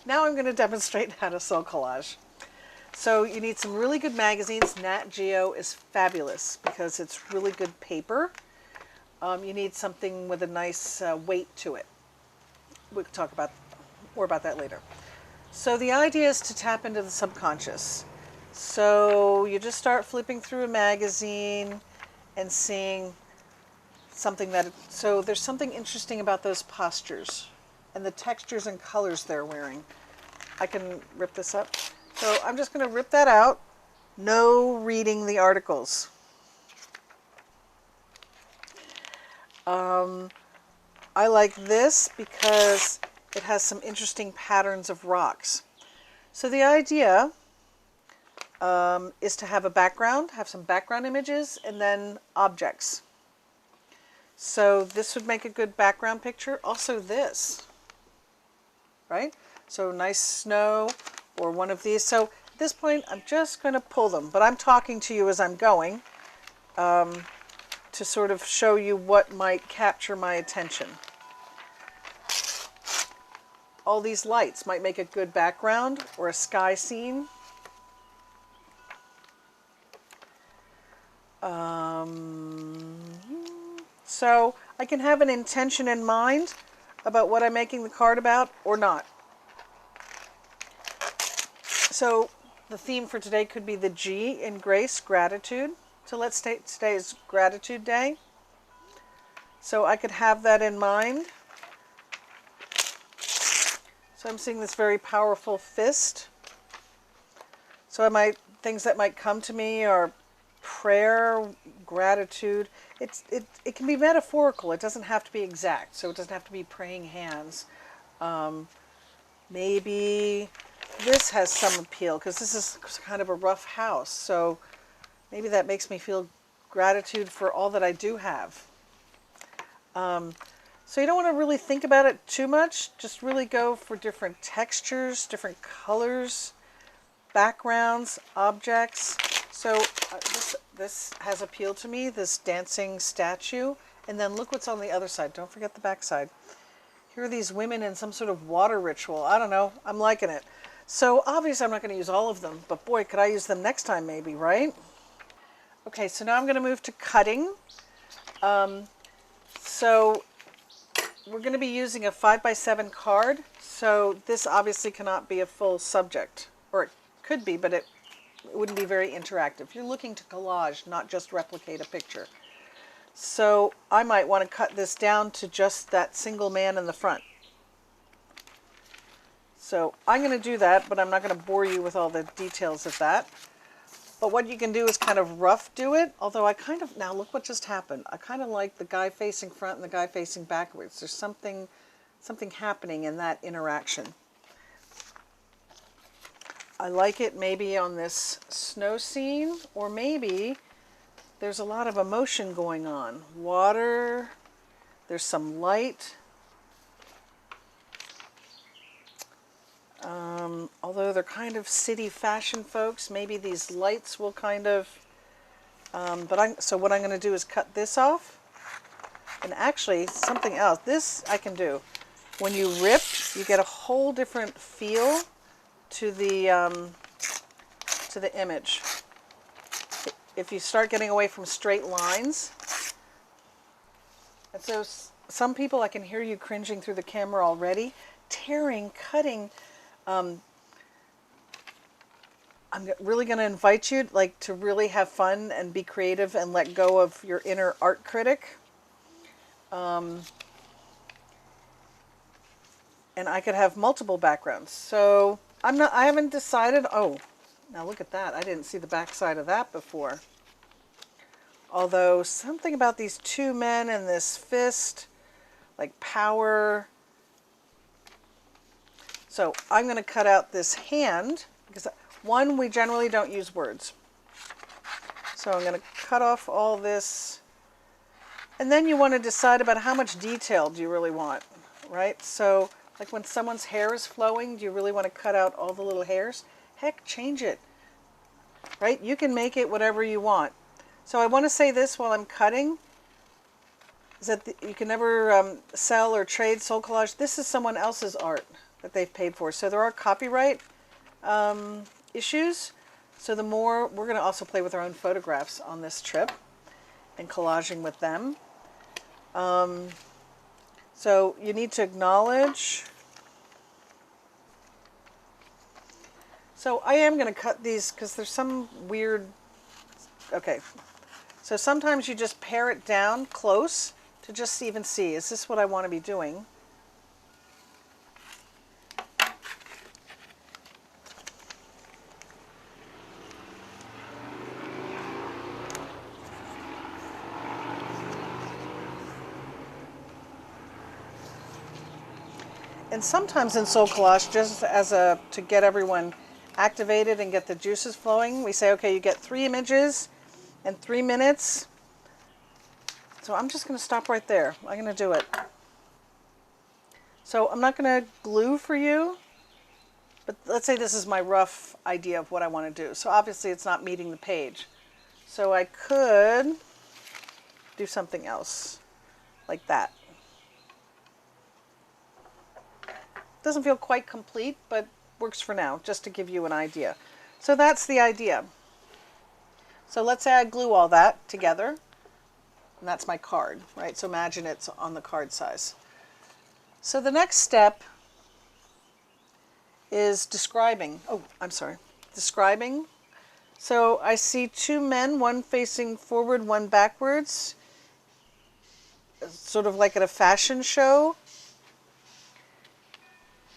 Now I'm going to demonstrate how to sew collage. So you need some really good magazines. Nat Geo is fabulous because it's really good paper. You need something with a nice weight to it. We can talk about more about that later. So the idea is to tap into the subconscious. So you just start flipping through a magazine and seeing something so there's something interesting about those postures and the textures and colors they're wearing. I can rip this up. So I'm just going to rip that out. No reading the articles. I like this because it has some interesting patterns of rocks. So the idea is to have a background, have some background images, and then objects. So this would make a good background picture. Also this, right? So nice snow or one of these. So at this point, I'm just going to pull them, but I'm talking to you as I'm going to sort of show you what might capture my attention. All these lights might make a good background or a sky scene. So I can have an intention in mind about what I'm making the card about or not. So the theme for today could be the G in grace, gratitude. So let's say today is Gratitude Day. So I could have that in mind. So I'm seeing this very powerful fist. So things that might come to me are prayer, gratitude. It can be metaphorical. It doesn't have to be exact. So it doesn't have to be praying hands. Maybe this has some appeal because this is kind of a rough house. So maybe that makes me feel gratitude for all that I do have. So you don't want to really think about it too much. Just really go for different textures, different colors, backgrounds, objects. So this has appealed to me, this dancing statue. And then look what's on the other side. Don't forget the back side. Here are these women in some sort of water ritual. I don't know. I'm liking it. So obviously I'm not going to use all of them, but boy, could I use them next time maybe, right? Okay, so now I'm going to move to cutting. So we're going to be using a 5x7 card. So this obviously cannot be a full subject, or it could be, but it wouldn't be very interactive. You're looking to collage, not just replicate a picture. So I might want to cut this down to just that single man in the front. So I'm going to do that, but I'm not going to bore you with all the details of that. But what you can do is kind of rough do it, although now look what just happened. I kind of like the guy facing front and the guy facing backwards. There's something happening in that interaction. I like it maybe on this snow scene, or maybe there's a lot of emotion going on. Water, there's some light. Although they're kind of city fashion folks, maybe these lights will kind of, so what I'm going to do is cut this off. And actually, something else, this I can do. When you rip, you get a whole different feel to the image. If you start getting away from straight lines. And so some people, I can hear you cringing through the camera already. Tearing, cutting. I'm really going to invite you to really have fun and be creative and let go of your inner art critic. And I could have multiple backgrounds. So I haven't decided. Oh, now look at that. I didn't see the back side of that before. Although something about these two men and this fist, like power. So I'm going to cut out this hand because one, we generally don't use words. So I'm going to cut off all this. And then you want to decide about how much detail do you really want, right? So like when someone's hair is flowing, do you really want to cut out all the little hairs? Heck, change it, right? You can make it whatever you want. So I want to say this while I'm cutting, is that you can never sell or trade soul collage. This is someone else's art. that they've paid for. So there are copyright issues. So the more, we're going to also play with our own photographs on this trip and collaging with them. So you need to acknowledge. So I am going to cut these because there's some weird, okay. So sometimes you just pare it down close to just even see, is this what I want to be doing? And sometimes in Soul Collage, just as to get everyone activated and get the juices flowing, we say, okay, you get 3 images in 3 minutes. So I'm just going to stop right there. I'm going to do it. So I'm not going to glue for you, but let's say this is my rough idea of what I want to do. So obviously it's not meeting the page. So I could do something else like that. Doesn't feel quite complete, but works for now, just to give you an idea. So that's the idea. So let's say I glue all that together, and that's my card, right? So imagine it's on the card size. So the next step is describing. Oh, I'm sorry. Describing. So I see 2 men, one facing forward, one backwards, sort of like at a fashion show.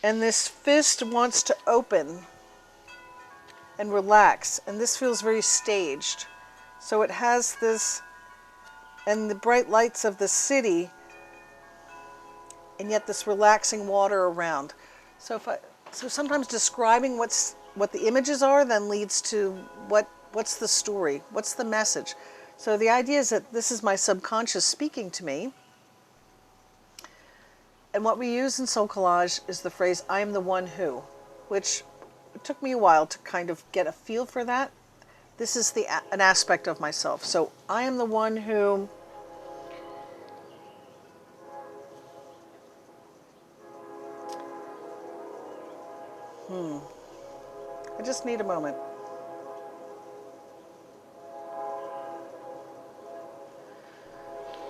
And this fist wants to open and relax, and this feels very staged. So it has this, and the bright lights of the city, and yet this relaxing water around. So sometimes describing what the images are then leads to what's the story, what's the message. So the idea is that this is my subconscious speaking to me. And what we use in Soul Collage is the phrase, I am the one who, which it took me a while to kind of get a feel for that. This is an aspect of myself. So I am the one who I just need a moment.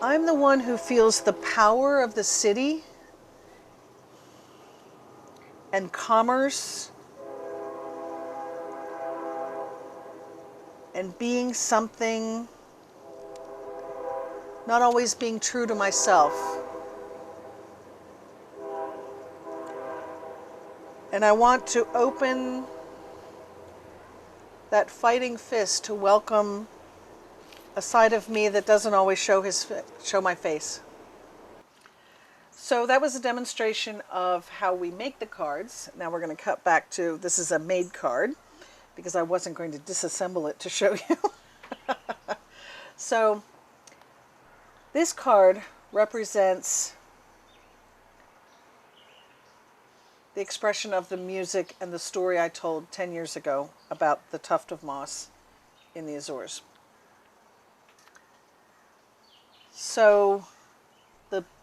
I'm the one who feels the power of the city and commerce and being something, not always being true to myself. And I want to open that fighting fist to welcome a side of me that doesn't always show my face. So that was a demonstration of how we make the cards. Now we're going to cut back to, this is a made card, because I wasn't going to disassemble it to show you. So this card represents the expression of the music and the story I told 10 years ago about the tuft of moss in the Azores. So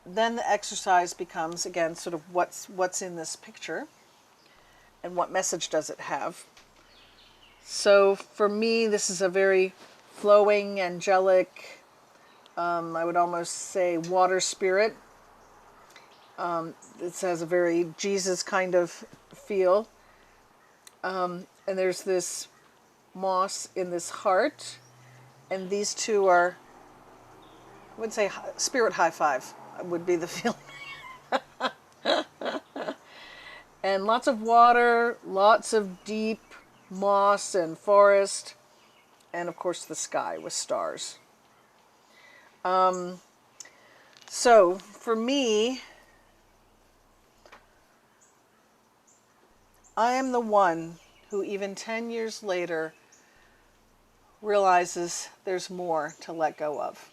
then the exercise becomes, again, sort of what's in this picture and what message does it have. So for me, this is a very flowing, angelic, I would almost say water spirit. It has a very Jesus kind of feel. And there's this moss in this heart, and these two are, I would say, spirit high five would be the feeling. And lots of water, lots of deep moss and forest, and of course the sky with stars. So for me, I am the one who even 10 years later realizes there's more to let go of.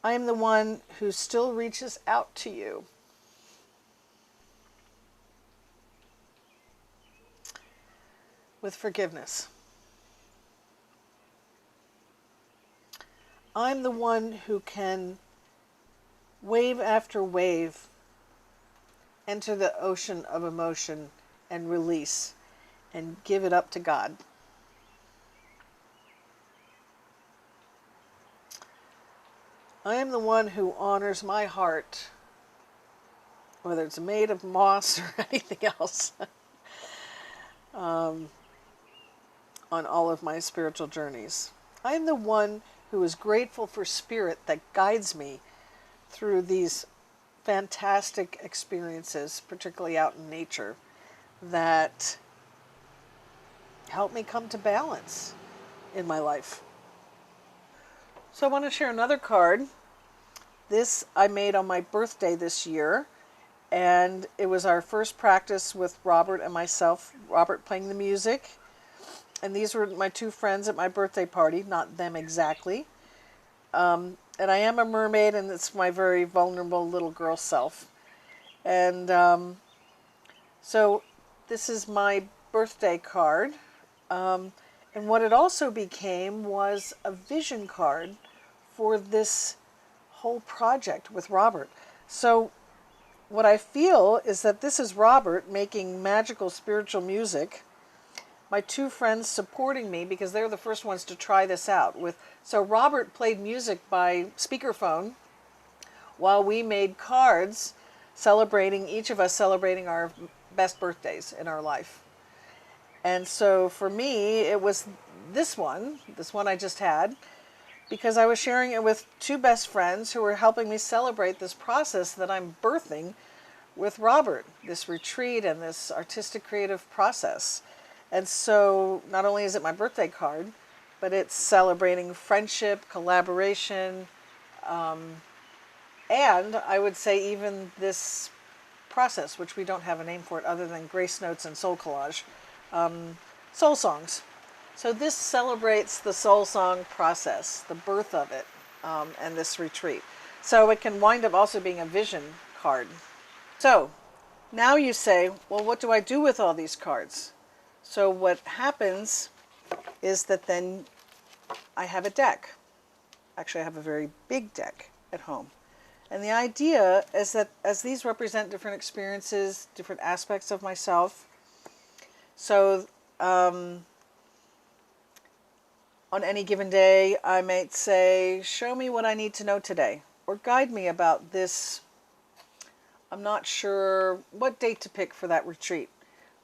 I am the one who still reaches out to you. With forgiveness. I'm the one who can, wave after wave, enter the ocean of emotion and release and give it up to God. I am the one who honors my heart, whether it's made of moss or anything else, on all of my spiritual journeys. I am the one who is grateful for spirit that guides me through these fantastic experiences, particularly out in nature, that help me come to balance in my life. So I want to share another card. This I made on my birthday this year, and it was our first practice with Robert and myself, Robert playing the music. And these were my two friends at my birthday party, not them exactly. And I am a mermaid, and it's my very vulnerable little girl self. And so this is my birthday card. And what it also became was a vision card for this whole project with Robert. So what I feel is that this is Robert making magical spiritual music, my two friends supporting me because they're the first ones to try this out. So Robert played music by speakerphone while we made cards celebrating, each of us celebrating our best birthdays in our life. And so for me, it was this one I just had, because I was sharing it with two best friends who were helping me celebrate this process that I'm birthing with Robert, this retreat and this artistic creative process. And so not only is it my birthday card, but it's celebrating friendship, collaboration, and I would say even this process, which we don't have a name for it other than Grace Notes and Soul Collage, soul songs. So this celebrates the soul song process, the birth of it, and this retreat. So it can wind up also being a vision card. So now you say, well, what do I do with all these cards? So what happens is that then I have a deck. Actually, I have a very big deck at home. And the idea is that as these represent different experiences, different aspects of myself, so on any given day, I might say, show me what I need to know today, or guide me about this. I'm not sure what date to pick for that retreat.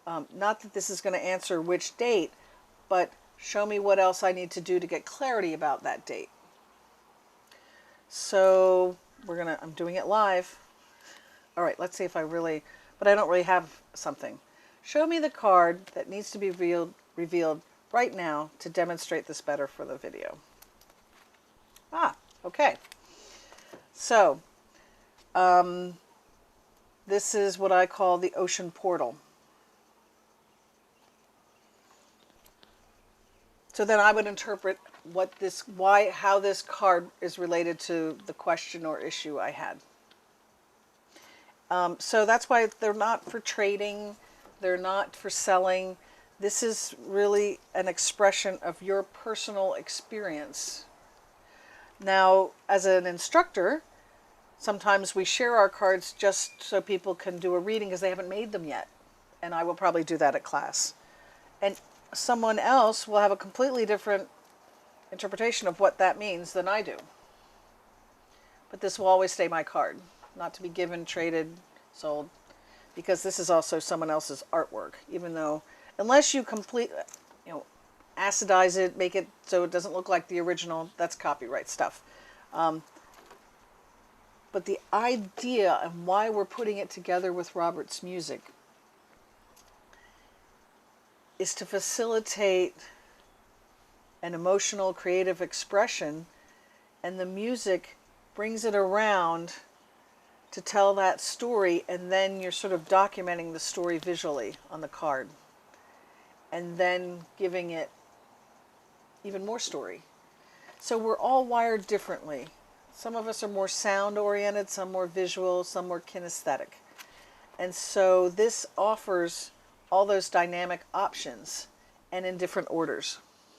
Not that this is going to answer which date, but show me what else I need to do to get clarity about that date. So I'm doing it live. All right, let's see if but I don't really have something. Show me the card that needs to be revealed right now to demonstrate this better for the video. Okay. So, this is what I call the ocean portal. So then I would interpret how this card is related to the question or issue I had. So that's why they're not for trading, they're not for selling. This is really an expression of your personal experience. Now, as an instructor, sometimes we share our cards just so people can do a reading because they haven't made them yet. And I will probably do that at class. And someone else will have a completely different interpretation of what that means than I do. But this will always stay my card, not to be given, traded, sold, because this is also someone else's artwork, even though, unless you acidize it, make it so it doesn't look like the original, that's copyright stuff. But the idea and why we're putting it together with Robert's music is to facilitate an emotional, creative expression, and the music brings it around to tell that story, and then you're sort of documenting the story visually on the card, and then giving it even more story. So we're all wired differently. Some of us are more sound-oriented, some more visual, some more kinesthetic. And so this offers all those dynamic options, and in different orders.